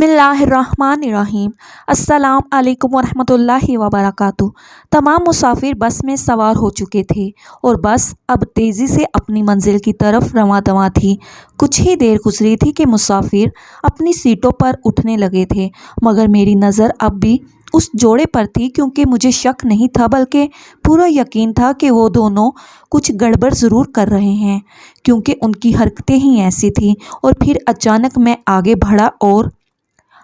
बिस्मिल्लाहिर्रहमानिर्रहीम। अस्सलाम अलैकुम वरहमतुल्लाहि वबरकातुहू। तमाम मुसाफिर बस में सवार हो चुके थे और बस अब तेज़ी से अपनी मंजिल की तरफ रवां दवां थी। कुछ ही देर गुजरी थी कि मुसाफिर अपनी सीटों पर उठने लगे थे, मगर मेरी नज़र अब भी उस जोड़े पर थी, क्योंकि मुझे शक नहीं था बल्कि पूरा यकीन था कि वो दोनों कुछ गड़बड़ ज़रूर कर रहे हैं, क्योंकि उनकी हरकतें ही ऐसी थीं। और फिर अचानक मैं आगे बढ़ा और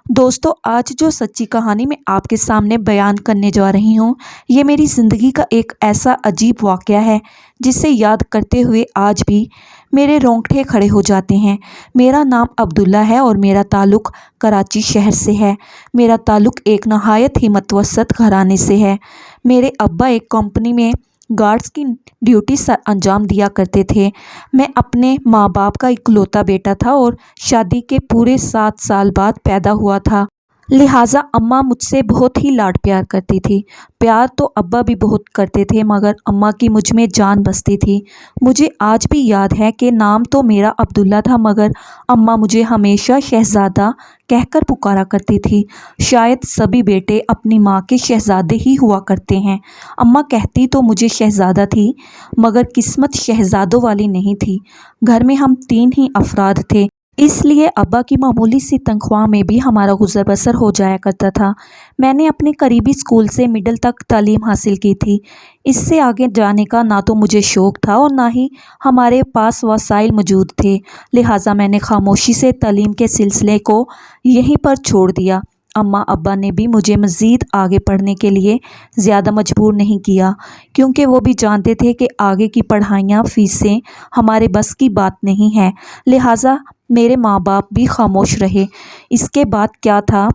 दोस्तों, आज जो सच्ची कहानी मैं आपके सामने बयान करने जा रही हूँ, ये मेरी ज़िंदगी का एक ऐसा अजीब वाक़या है जिसे याद करते हुए आज भी मेरे रोंगटे खड़े हो जाते हैं। मेरा नाम अब्दुल्ला है और मेरा ताल्लुक़ कराची शहर से है। मेरा ताल्लुक़ एक नहायत ही मुतवस्सत घराने से है। मेरे अब्बा एक कंपनी में गार्ड्स की ड्यूटी अंजाम दिया करते थे। मैं अपने माँ बाप का इकलौता बेटा था और शादी के पूरे 7 साल बाद पैदा हुआ था। लिहाजा अम्मा मुझसे बहुत ही लाड प्यार करती थी। प्यार तो अब्बा भी बहुत करते थे, मगर अम्मा की मुझ में जान बसती थी। मुझे आज भी याद है कि नाम तो मेरा अब्दुल्ला था, मगर अम्मा मुझे हमेशा शहज़ादा कहकर पुकारा करती थी। शायद सभी बेटे अपनी माँ के शहज़ादे ही हुआ करते हैं। अम्मा कहती तो मुझे शहज़ादा थी, मगर किस्मत शहज़ादों वाली नहीं थी। घर में हम 3 ही अफराद थे, इसलिए अब्बा की मामूली सी तनख्वाह में भी हमारा गुजर बसर हो जाया करता था। मैंने अपने करीबी स्कूल से मिडिल तक तालीम हासिल की थी। इससे आगे जाने का ना तो मुझे शौक़ था और ना ही हमारे पास वसाइल मौजूद थे। लिहाजा मैंने खामोशी से तालीम के सिलसिले को यहीं पर छोड़ दिया। अम्मा अब्बा ने भी मुझे मज़ीद आगे पढ़ने के लिए ज़्यादा मजबूर नहीं किया, क्योंकि वो भी जानते थे कि आगे की पढ़ाइयाँ फ़ीसें हमारे बस की बात नहीं है। लिहाजा मेरे माँ बाप भी खामोश रहे। इसके बाद क्या था,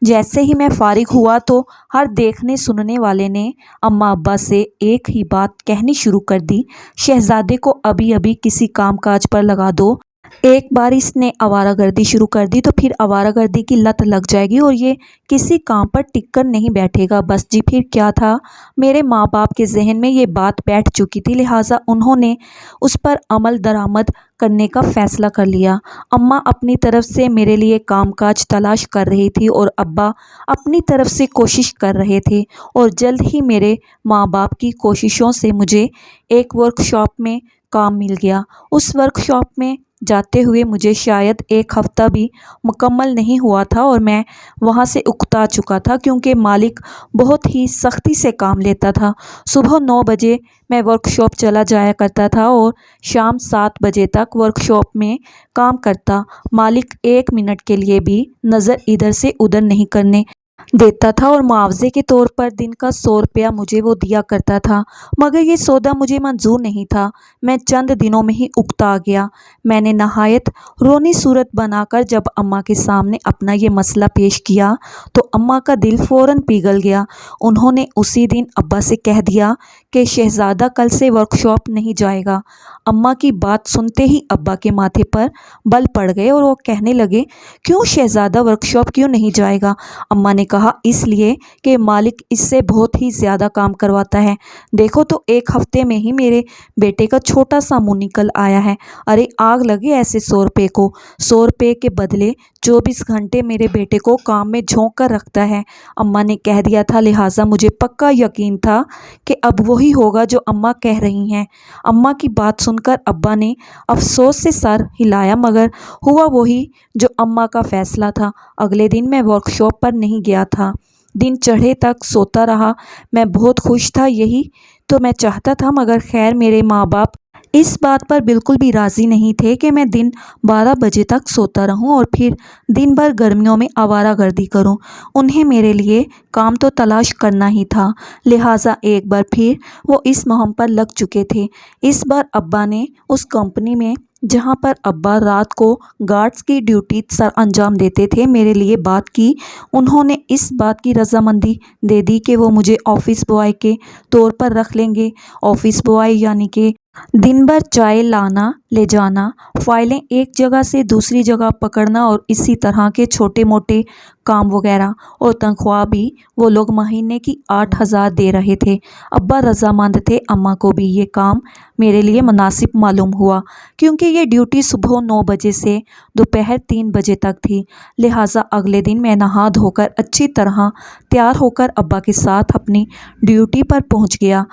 जैसे ही मैं फ़ारिग हुआ तो हर देखने सुनने वाले ने अम्मा अब्बा से एक ही बात कहनी शुरू कर दी, शहज़ादे को अभी अभी किसी काम काज पर लगा दो। एक बार इसने आवारागर्दी शुरू कर दी तो फिर आवारागर्दी की लत लग जाएगी और ये किसी काम पर टिक कर नहीं बैठेगा। बस जी, फिर क्या था, मेरे माँ बाप के जहन में ये बात बैठ चुकी थी। लिहाजा उन्होंने उस पर अमल दरामद करने का फ़ैसला कर लिया। अम्मा अपनी तरफ से मेरे लिए कामकाज तलाश कर रही थी और अब्बा अपनी तरफ से कोशिश कर रहे थे, और जल्द ही मेरे माँ बाप की कोशिशों से मुझे एक वर्कशॉप में काम मिल गया। उस वर्कशॉप में जाते हुए मुझे शायद 1 हफ़्ता भी मुकम्मल नहीं हुआ था और मैं वहाँ से उकता चुका था, क्योंकि मालिक बहुत ही सख्ती से काम लेता था। सुबह 9 बजे मैं वर्कशॉप चला जाया करता था और शाम 7 बजे तक वर्कशॉप में काम करता। मालिक 1 मिनट के लिए भी नज़र इधर से उधर नहीं करने देता था और मुआवजे के तौर पर दिन का 100 रुपया मुझे वो दिया करता था, मगर ये सौदा मुझे मंजूर नहीं था। मैं चंद दिनों में ही उकता गया। मैंने नहायत रोनी सूरत बनाकर जब अम्मा के सामने अपना ये मसला पेश किया तो अम्मा का दिल फ़ौरन पिघल गया। उन्होंने उसी दिन अब्बा से कह दिया कि शहज़ादा कल से वर्कशॉप नहीं जाएगा। अम्मा की बात सुनते ही अब्बा के माथे पर बल पड़ गए और वो कहने लगे, क्यों शहज़ादा वर्कशॉप क्यों नहीं जाएगा? अम्मा ने कहा, इसलिए कि मालिक इससे बहुत ही ज़्यादा काम करवाता है। देखो तो 1 हफ़्ते में ही मेरे बेटे का छोटा सा मुँह निकल आया है। अरे आग लगे ऐसे 100 रुपये को। 100 रुपये के बदले 24 घंटे मेरे बेटे को काम में झोंक कर रखता है। अम्मा ने कह दिया था, लिहाजा मुझे पक्का यकीन था कि अब वही होगा जो अम्मा कह रही हैं। अम्मा की बात सुनकर अब्बा ने अफसोस से सर हिलाया, मगर हुआ वही जो अम्मा का फ़ैसला था। अगले दिन मैं वर्कशॉप पर नहीं गया था। दिन चढ़े तक सोता रहा। मैं बहुत खुश था, यही तो मैं चाहता था, मगर खैर मेरे माँ बाप इस बात पर बिल्कुल भी राज़ी नहीं थे कि मैं दिन 12 बजे तक सोता रहूं और फिर दिन भर गर्मियों में आवारागर्दी करूं। उन्हें मेरे लिए काम तो तलाश करना ही था। लिहाजा एक बार फिर वो इस मुहिम पर लग चुके थे। इस बार अब्बा ने उस कंपनी में जहाँ पर अब्बा रात को गार्ड्स की ड्यूटी सर अंजाम देते थे, मेरे लिए बात की। उन्होंने इस बात की रजामंदी दे दी कि वो मुझे ऑफिस बॉय के तौर पर रख लेंगे। ऑफिस बॉय यानी कि दिन भर चाय लाना ले जाना, फाइलें एक जगह से दूसरी जगह पकड़ना और इसी तरह के छोटे मोटे काम वगैरह, और तनख्वाह भी वो लोग महीने की 8,000 दे रहे थे। अब्बा रजामंद थे। अम्मा को भी ये काम मेरे लिए मुनासिब मालूम हुआ, क्योंकि ये ड्यूटी सुबह 9 बजे से दोपहर 3 बजे तक थी। लिहाजा अगले दिन मैं नहा धोकर अच्छी तरह तैयार होकर अब्बा के साथ अपनी ड्यूटी पर पहुंच गया।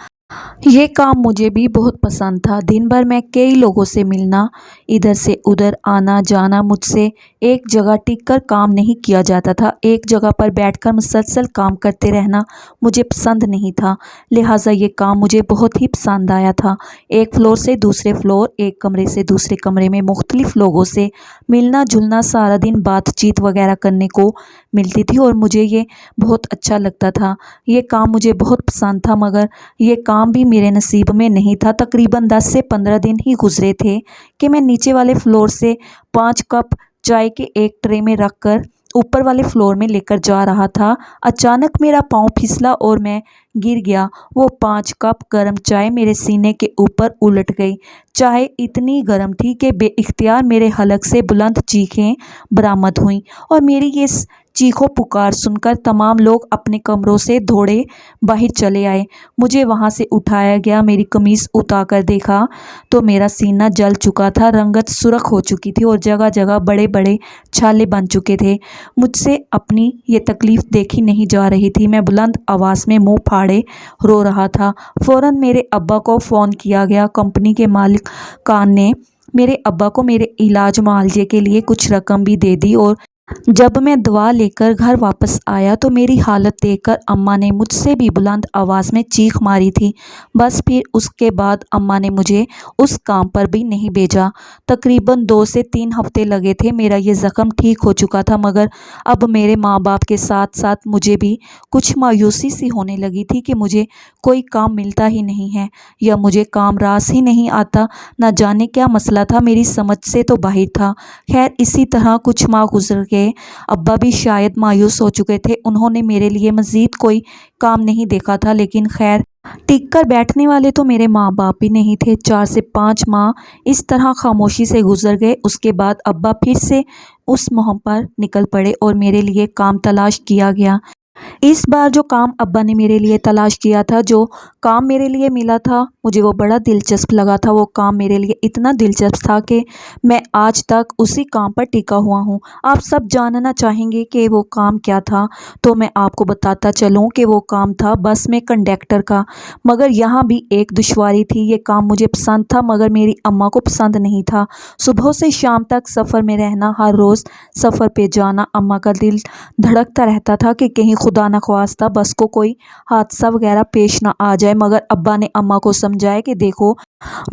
ये काम मुझे भी बहुत पसंद था। दिन भर मैं कई लोगों से मिलना, इधर से उधर आना जाना, मुझसे एक जगह टिक कर काम नहीं किया जाता था। एक जगह पर बैठकर मुसलसल काम करते रहना मुझे पसंद नहीं था। लिहाजा ये काम मुझे बहुत ही पसंद आया था। एक फ्लोर से दूसरे फ्लोर, एक कमरे से दूसरे कमरे में मुख्तलिफ लोगों से मिलना जुलना, सारा दिन बातचीत वगैरह करने को मिलती थी और मुझे ये बहुत अच्छा लगता था। ये काम मुझे बहुत पसंद था, मगर ये काम भी मेरे नसीब में नहीं था। तकरीबन 10 से 15 दिन ही गुजरे थे कि मैं नीचे वाले फ्लोर से 5 कप चाय के एक ट्रे में रखकर ऊपर वाले फ्लोर में लेकर जा रहा था। अचानक मेरा पाँव फिसला और मैं गिर गया। वो 5 कप गर्म चाय मेरे सीने के ऊपर उलट गई। चाय इतनी गर्म थी कि बेइख्तियार मेरे हलक से बुलंद चीखें बरामद हुईं, और मेरी ये चीखों पुकार सुनकर तमाम लोग अपने कमरों से दौड़े बाहर चले आए। मुझे वहाँ से उठाया गया। मेरी कमीज़ उतार देखा तो मेरा सीना जल चुका था, रंगत सुर्ख हो चुकी थी और जगह जगह बड़े बड़े छाले बन चुके थे। मुझसे अपनी ये तकलीफ़ देखी नहीं जा रही थी। मैं बुलंद आवाज़ में मुंह फाड़े रो रहा था। फ़ौरन मेरे अब्बा को फ़ोन किया गया। कंपनी के मालिकान ने मेरे अब्बा को मेरे इलाज मुआवजे के लिए कुछ रकम भी दे दी, और जब मैं दवा लेकर घर वापस आया तो मेरी हालत देखकर अम्मा ने मुझसे भी बुलंद आवाज़ में चीख मारी थी। बस फिर उसके बाद अम्मा ने मुझे उस काम पर भी नहीं भेजा। तकरीबन 2 से 3 हफ्ते लगे थे। मेरा ये ज़ख्म ठीक हो चुका था, मगर अब मेरे माँ बाप के साथ साथ मुझे भी कुछ मायूसी सी होने लगी थी कि मुझे कोई काम मिलता ही नहीं है, या मुझे काम रास ही नहीं आता। न जाने क्या मसला था, मेरी समझ से तो बाहर था। खैर, इसी तरह कुछ माह गुजर गए। अब्बा भी शायद मायूस हो चुके थे। उन्होंने मेरे लिए मज़ीद कोई काम नहीं देखा था, लेकिन खैर, टिक कर बैठने वाले तो मेरे माँ बाप भी नहीं थे। 4 से 5 माह इस तरह खामोशी से गुजर गए। उसके बाद अब्बा फिर से उस मुहिम पर निकल पड़े और मेरे लिए काम तलाश किया गया। इस बार जो काम अब्बा ने मेरे लिए तलाश किया था, जो काम मेरे लिए मिला था, मुझे वो बड़ा दिलचस्प लगा था। वो काम मेरे लिए इतना दिलचस्प था कि मैं आज तक उसी काम पर टिका हुआ हूँ। आप सब जानना चाहेंगे कि वो काम क्या था, तो मैं आपको बताता चलूँ कि वो काम था बस में कंडक्टर का। मगर यहाँ भी एक दुश्वारी थी। ये काम मुझे पसंद था, मगर मेरी अम्मा को पसंद नहीं था। सुबह से शाम तक सफ़र में रहना, हर रोज़ सफ़र पे जाना। अम्मा का दिल धड़कता रहता था कि कहीं खुदा न ख्वास्ता बस को कोई हादसा वगैरह पेश ना आ जाए। मगर अब्बा ने अम्मा को समझाया कि देखो,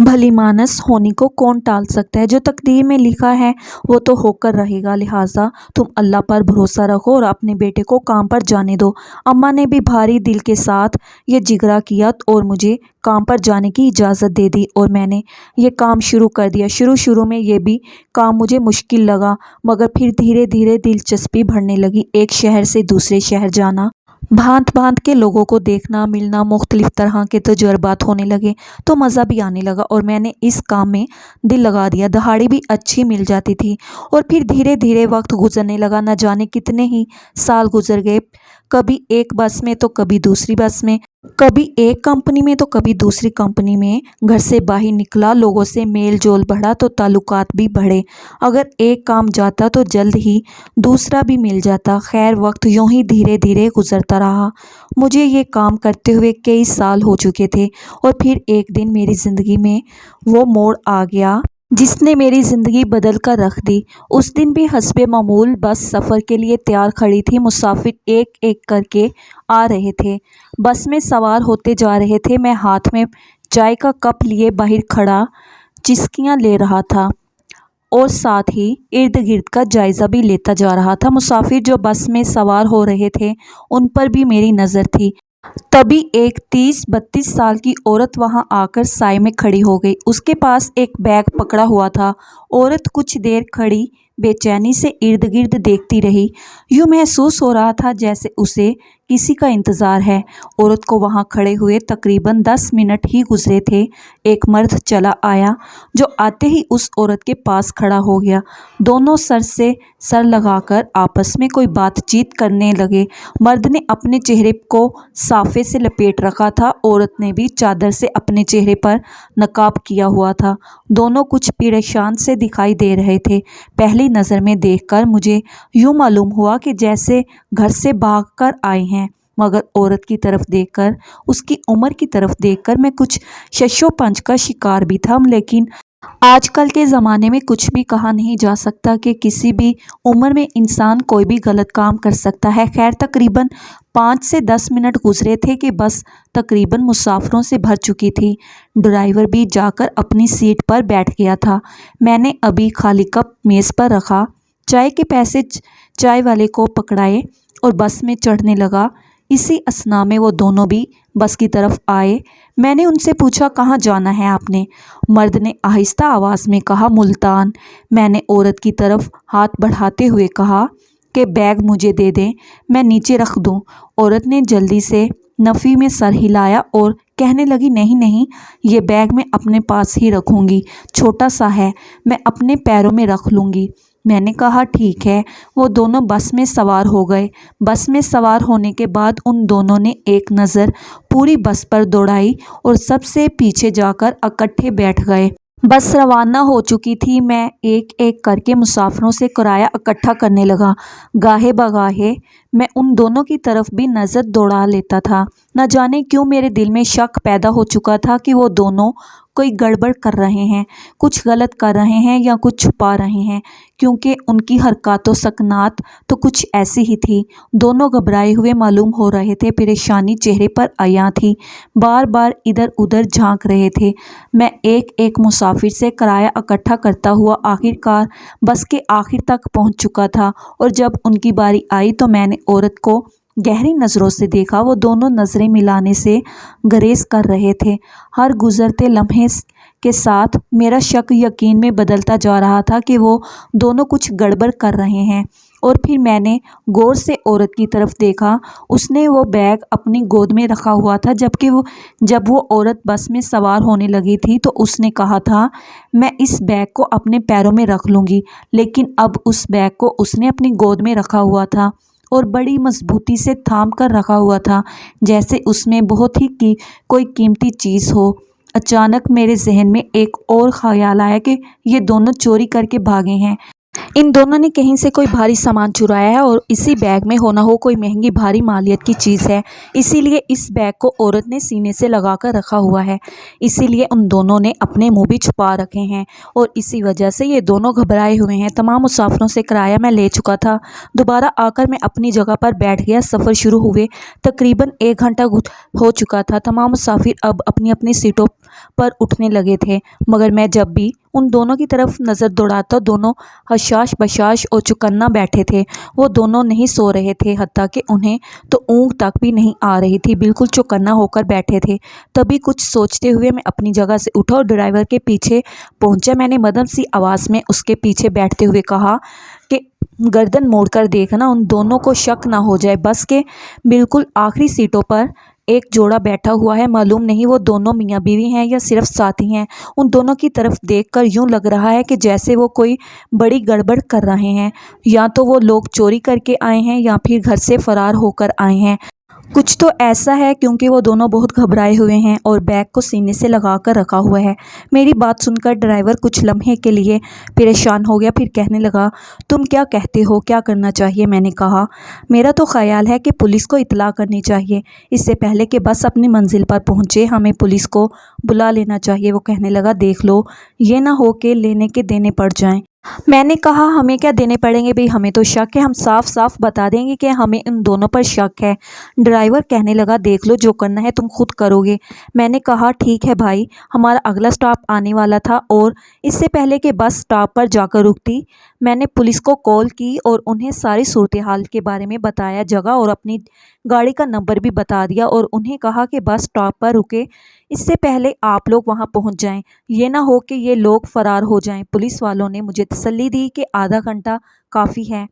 भली मानस होने को कौन टाल सकता है। जो तकदीर में लिखा है वो तो होकर रहेगा। लिहाजा तुम अल्लाह पर भरोसा रखो और अपने बेटे को काम पर जाने दो। अम्मा ने भी भारी दिल के साथ ये जिगरा किया और मुझे काम पर जाने की इजाज़त दे दी, और मैंने ये काम शुरू कर दिया। शुरू में ये भी काम मुझे मुश्किल लगा, मगर फिर धीरे धीरे दिलचस्पी बढ़ने लगी। एक शहर से दूसरे शहर जाना, भांत भांत के लोगों को देखना मिलना, मुख्तलिफ तरह के तजुर्बात होने लगे तो मज़ा भी आने लगा, और मैंने इस काम में दिल लगा दिया। दहाड़ी भी अच्छी मिल जाती थी, और फिर धीरे धीरे वक्त गुजरने लगा। न जाने कितने ही साल गुजर गए। कभी एक बस में तो कभी दूसरी बस में, कभी एक कंपनी में तो कभी दूसरी कंपनी में घर से बाहर निकला। लोगों से मेल जोल बढ़ा तो ताल्लुकात भी बढ़े। अगर एक काम जाता तो जल्द ही दूसरा भी मिल जाता। खैर, वक्त यूं ही धीरे धीरे गुजरता रहा। मुझे ये काम करते हुए कई साल हो चुके थे, और फिर एक दिन मेरी ज़िंदगी में वो मोड़ आ गया जिसने मेरी ज़िंदगी बदल कर रख दी। उस दिन भी हस्बे मामूल बस सफ़र के लिए तैयार खड़ी थी। मुसाफिर एक एक करके आ रहे थे, बस में सवार होते जा रहे थे। मैं हाथ में चाय का कप लिए बाहर खड़ा चिस्कियाँ ले रहा था, और साथ ही इर्द गिर्द का जायज़ा भी लेता जा रहा था। मुसाफिर जो बस में सवार हो रहे थे उन पर भी मेरी नज़र थी। तभी एक 30-32 साल की औरत वहां आकर साए में खड़ी हो गई। उसके पास एक बैग पकड़ा हुआ था। औरत कुछ देर खड़ी बेचैनी से इर्द गिर्द देखती रही। यूँ महसूस हो रहा था जैसे उसे किसी का इंतज़ार है। औरत को वहाँ खड़े हुए तकरीबन 10 मिनट ही गुजरे थे, एक मर्द चला आया जो आते ही उस औरत के पास खड़ा हो गया। दोनों सर से सर लगाकर आपस में कोई बातचीत करने लगे। मर्द ने अपने चेहरे को साफे से लपेट रखा था, औरत ने भी चादर से अपने चेहरे पर नकाब किया हुआ था। दोनों कुछ परेशान से दिखाई दे रहे थे। पहली नज़र में देखकर मुझे यूँ मालूम हुआ कि जैसे घर से भागकर आए हैं, मगर औरत की तरफ देखकर, उसकी उम्र की तरफ देखकर मैं कुछ शशोपंज का शिकार भी था। लेकिन आजकल के ज़माने में कुछ भी कहा नहीं जा सकता कि किसी भी उम्र में इंसान कोई भी गलत काम कर सकता है। खैर, तकरीबन 5 से 10 मिनट गुजरे थे कि बस तकरीबन मुसाफिरों से भर चुकी थी। ड्राइवर भी जाकर अपनी सीट पर बैठ गया था। मैंने अभी खाली कप मेज़ पर रखा, चाय के पैसे चाय वाले को पकड़ाए और बस में चढ़ने लगा। इसी असना में वो दोनों भी बस की तरफ आए। मैंने उनसे पूछा, कहाँ जाना है आपने? मर्द ने आहिस्ता आवाज़ में कहा, मुल्तान। मैंने औरत की तरफ हाथ बढ़ाते हुए कहा कि बैग मुझे दे दें, मैं नीचे रख दूं। औरत ने जल्दी से नफ़ी में सर हिलाया और कहने लगी, नहीं नहीं, ये बैग मैं अपने पास ही रखूँगी, छोटा सा है, मैं अपने पैरों में रख लूँगी। मैंने कहा, ठीक है। वो दोनों बस में सवार हो गए। बस में सवार होने के बाद उन दोनों ने एक नज़र पूरी बस पर दौड़ाई और सबसे पीछे जाकर इकट्ठे बैठ गए। बस रवाना हो चुकी थी। मैं एक एक करके मुसाफिरों से किराया इकट्ठा करने लगा। गाहे बगाहे मैं उन दोनों की तरफ भी नज़र दौड़ा लेता था। न जाने क्यों मेरे दिल में शक पैदा हो चुका था कि वो दोनों कोई गड़बड़ कर रहे हैं, कुछ गलत कर रहे हैं या कुछ छुपा रहे हैं, क्योंकि उनकी हरकत व सकनात तो कुछ ऐसी ही थी। दोनों घबराए हुए मालूम हो रहे थे, परेशानी चेहरे पर आया थी, बार बार इधर उधर झांक रहे थे। मैं एक एक मुसाफिर से किराया इकट्ठा करता हुआ आखिरकार बस के आखिर तक पहुंच चुका था और जब उनकी बारी आई तो मैंने औरत को गहरी नज़रों से देखा। वो दोनों नज़रें मिलाने से गुरेज कर रहे थे। हर गुज़रते लम्हे के साथ मेरा शक यकीन में बदलता जा रहा था कि वो दोनों कुछ गड़बड़ कर रहे हैं। और फिर मैंने गौर से औरत की तरफ देखा। उसने वो बैग अपनी गोद में रखा हुआ था, जब वो औरत बस में सवार होने लगी थी तो उसने कहा था, मैं इस बैग को अपने पैरों में रख लूँगी। लेकिन अब उस बैग को उसने अपनी गोद में रखा हुआ था और बड़ी मजबूती से थाम कर रखा हुआ था, जैसे उसमें बहुत ही कोई कीमती चीज़ हो। अचानक मेरे जहन में एक और ख्याल आया कि ये दोनों चोरी करके भागे हैं। इन दोनों ने कहीं से कोई भारी सामान चुराया है और इसी बैग में होना हो कोई महंगी भारी मालियत की चीज़ है, इसीलिए इस बैग को औरत ने सीने से लगाकर रखा हुआ है। इसीलिए उन दोनों ने अपने मुंह भी छुपा रखे हैं और इसी वजह से ये दोनों घबराए हुए हैं। तमाम मुसाफिरों से किराया मैं ले चुका था। दोबारा आकर मैं अपनी जगह पर बैठ गया। सफ़र शुरू हुए तकरीबन 1 घंटा हो चुका था। तमाम मुसाफिर अब अपनी अपनी सीटों पर उठने लगे थे, मगर मैं जब भी उन दोनों की तरफ नज़र दौड़ाता दोनों हशाश बशाश और चुकन्ना बैठे थे। वो दोनों नहीं सो रहे थे, हत्ता कि उन्हें तो ऊँघ तक भी नहीं आ रही थी, बिल्कुल चौकन्ना होकर बैठे थे। तभी कुछ सोचते हुए मैं अपनी जगह से उठा और ड्राइवर के पीछे पहुंचा। मैंने मदम सी आवाज़ में उसके पीछे बैठते हुए कहा कि गर्दन मोड़कर देखना, उन दोनों को शक ना हो जाए। बस के बिल्कुल आखिरी सीटों पर एक जोड़ा बैठा हुआ है, मालूम नहीं वो दोनों मियाँ बीवी हैं या सिर्फ साथी हैं। उन दोनों की तरफ देखकर यूँ लग रहा है कि जैसे वो कोई बड़ी गड़बड़ कर रहे हैं, या तो वो लोग चोरी करके आए हैं या फिर घर से फरार होकर आए हैं। कुछ तो ऐसा है, क्योंकि वो दोनों बहुत घबराए हुए हैं और बैग को सीने से लगा कर रखा हुआ है। मेरी बात सुनकर ड्राइवर कुछ लम्हे के लिए परेशान हो गया, फिर कहने लगा, तुम क्या कहते हो, क्या करना चाहिए? मैंने कहा, मेरा तो ख्याल है कि पुलिस को इत्तला करनी चाहिए, इससे पहले कि बस अपनी मंजिल पर पहुँचे हमें पुलिस को बुला लेना चाहिए। वो कहने लगा, देख लो, ये ना हो कि लेने के देने पड़ जाएं। मैंने कहा, हमें क्या देने पड़ेंगे भाई, हमें तो शक है, हम साफ साफ बता देंगे कि हमें इन दोनों पर शक है। ड्राइवर कहने लगा, देख लो, जो करना है तुम खुद करोगे। मैंने कहा, ठीक है भाई, हमारा अगला स्टॉप आने वाला था और इससे पहले कि बस स्टॉप पर जाकर रुकती, मैंने पुलिस को कॉल की और उन्हें सारी सूरत हाल के बारे में बताया, जगह और अपनी गाड़ी का नंबर भी बता दिया और उन्हें कहा कि बस स्टॉप पर रुके, इससे पहले आप लोग वहां पहुंच जाएं, ये ना हो कि ये लोग फरार हो जाएं। पुलिस वालों ने मुझे तसल्ली दी कि आधा घंटा काफ़ी है।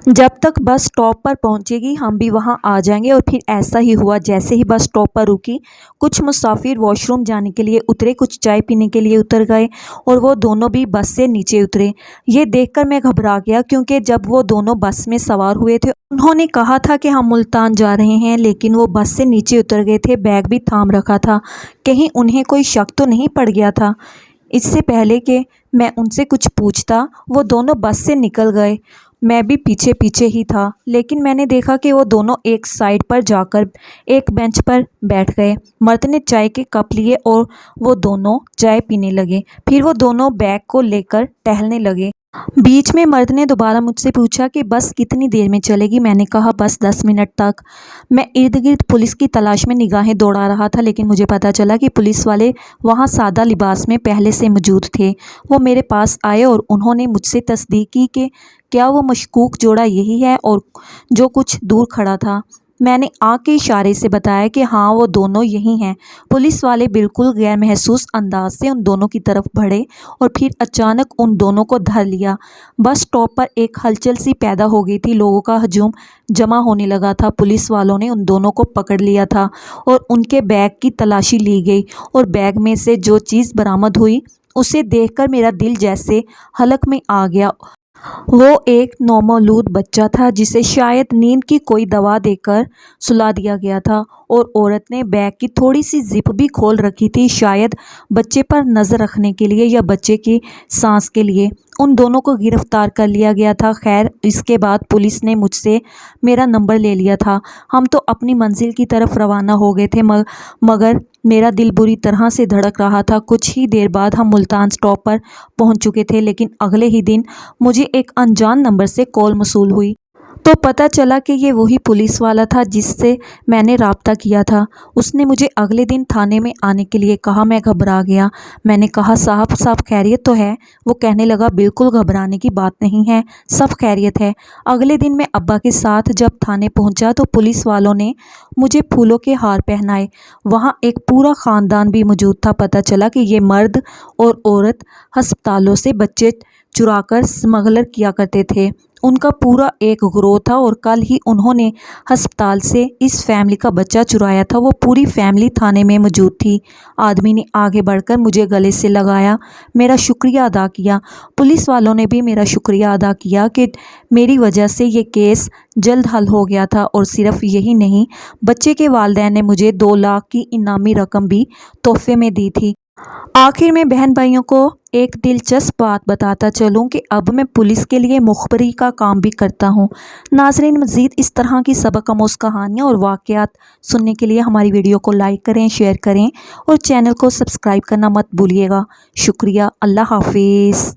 जब तक बस स्टॉप पर पहुंचेगी हम भी वहां आ जाएंगे। और फिर ऐसा ही हुआ। जैसे ही बस स्टॉप पर रुकी, कुछ मुसाफिर वॉशरूम जाने के लिए उतरे, कुछ चाय पीने के लिए उतर गए और वो दोनों भी बस से नीचे उतरे। ये देखकर मैं घबरा गया, क्योंकि जब वो दोनों बस में सवार हुए थे उन्होंने कहा था कि हम मुल्तान जा रहे हैं, लेकिन वो बस से नीचे उतर गए थे, बैग भी थाम रखा था। कहीं उन्हें कोई शक तो नहीं पड़ गया था। इससे पहले कि मैं उनसे कुछ पूछता, वो दोनों बस से निकल गए। मैं भी पीछे पीछे ही था, लेकिन मैंने देखा कि वो दोनों एक साइड पर जाकर एक बेंच पर बैठ गए। मर्द ने चाय के कप लिए और वो दोनों चाय पीने लगे। फिर वो दोनों बैग को लेकर टहलने लगे। बीच में मर्द ने दोबारा मुझसे पूछा कि बस कितनी देर में चलेगी। मैंने कहा बस 10 मिनट तक। मैं इर्द गिर्द पुलिस की तलाश में निगाहें दौड़ा रहा था, लेकिन मुझे पता चला कि पुलिस वाले वहाँ सादा लिबास में पहले से मौजूद थे। वो मेरे पास आए और उन्होंने मुझसे तस्दीक की कि क्या वो मशकूक जोड़ा यही है, और जो कुछ दूर खड़ा था। मैंने आँख के इशारे से बताया कि हाँ, वो दोनों यही हैं। पुलिस वाले बिल्कुल गैर महसूस अंदाज से उन दोनों की तरफ बढ़े और फिर अचानक उन दोनों को धर लिया। बस स्टॉप पर एक हलचल सी पैदा हो गई थी, लोगों का हजूम जमा होने लगा था। पुलिस वालों ने उन दोनों को पकड़ लिया था और उनके बैग की तलाशी ली गई, और बैग में से जो चीज़ बरामद हुई उसे देखकर मेरा दिल जैसे हलक में आ गया। वो एक नौमौलूद बच्चा था, जिसे शायद नींद की कोई दवा देकर सुला दिया गया था, और औरत ने बैग की थोड़ी सी जिप भी खोल रखी थी, शायद बच्चे पर नज़र रखने के लिए या बच्चे की सांस के लिए। उन दोनों को गिरफ्तार कर लिया गया था। खैर, इसके बाद पुलिस ने मुझसे मेरा नंबर ले लिया था। हम तो अपनी मंजिल की तरफ रवाना हो गए थे, मगर मेरा दिल बुरी तरह से धड़क रहा था। कुछ ही देर बाद हम मुल्तान स्टॉप पर पहुंच चुके थे, लेकिन अगले ही दिन मुझे एक अनजान नंबर से कॉल मौसूल हुई, तो पता चला कि ये वही पुलिस वाला था जिससे मैंने राब्ता किया था। उसने मुझे अगले दिन थाने में आने के लिए कहा। मैं घबरा गया। मैंने कहा साहब खैरियत तो है? वो कहने लगा बिल्कुल घबराने की बात नहीं है, सब खैरियत है। अगले दिन मैं अब्बा के साथ जब थाने पहुंचा तो पुलिस वालों ने मुझे फूलों के हार पहनाए। वहाँ एक पूरा ख़ानदान भी मौजूद था। पता चला कि ये मर्द और औरत हस्पतालों से बच्चे चुराकर स्मगलर किया करते थे। उनका पूरा एक गिरोह था, और कल ही उन्होंने अस्पताल से इस फैमिली का बच्चा चुराया था। वो पूरी फैमिली थाने में मौजूद थी। आदमी ने आगे बढ़कर मुझे गले से लगाया, मेरा शुक्रिया अदा किया। पुलिस वालों ने भी मेरा शुक्रिया अदा किया कि मेरी वजह से ये केस जल्द हल हो गया था। और सिर्फ यही नहीं, बच्चे के वालिदैन ने मुझे 2 लाख की इनामी रकम भी तोहफे में दी थी। आखिर में बहन भाइयों को एक दिलचस्प बात बताता चलूं कि अब मैं पुलिस के लिए मुखबरी का काम भी करता हूं। नाज़रीन, मज़ीद इस तरह की सबक आमूज़ कहानियाँ और वाक़यात सुनने के लिए हमारी वीडियो को लाइक करें, शेयर करें और चैनल को सब्सक्राइब करना मत भूलिएगा। शुक्रिया। अल्लाह हाफिज़।